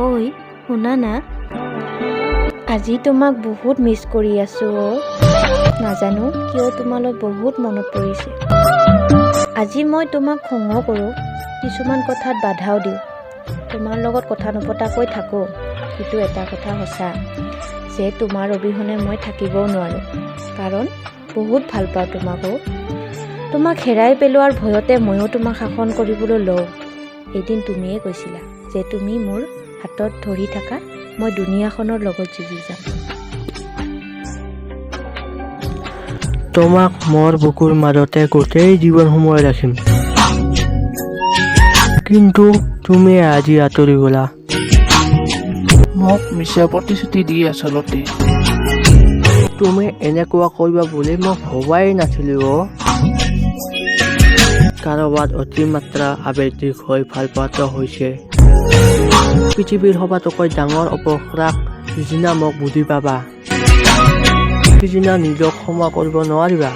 ঐ শুনা না, আজি তোমাক বহুত মিছ কৰি আছোঁ নাজানো কিয় তোমালৈ বহুত মনত পৰিছে। আজি মই তোমাক খঙো কৰোঁ, কিছুমান কথাত বাধাও দিওঁ, তোমাৰ লগত কথা নপতাকৈ থাকোঁ। কিন্তু এটা কথা সঁচা যে তোমাৰ অবিহনে মই থাকিবও নোৱাৰোঁ, কাৰণ বহুত ভাল পাওঁ তোমাক হেৰাই পেলোৱাৰ ভয়তে ময়ো তোমাক শাসন কৰিবলৈ লওঁ। এদিন তুমিয়ে কৈছিলা যে তুমি মোৰ হাতত ধৰি থাকা, মই দুনিয়াখনৰ লগত যুঁজি যাম। তোমাক মোৰ বুকুৰ মাজতে গোটেই জীৱন সময় ৰাখিম, কিন্তু তুমি আজি আঁতৰি গলা। মোক মিছা প্ৰতিশ্ৰুতি দি আচলতে তুমি এনেকুৱা কৰিবা বুলি মই ভবাই নাছিলো। কাৰোবাৰ অতিমাত্ৰা আৱেগিক হৈ ভাল পোৱাটো হৈছে পৃথিৱীৰ সবাতোকৈ ডাঙৰ অপৰাধ। যিদিনা মোক বুজি পাবা, সিদিনা নিজক ক্ষমা কৰিব নোৱাৰিবা।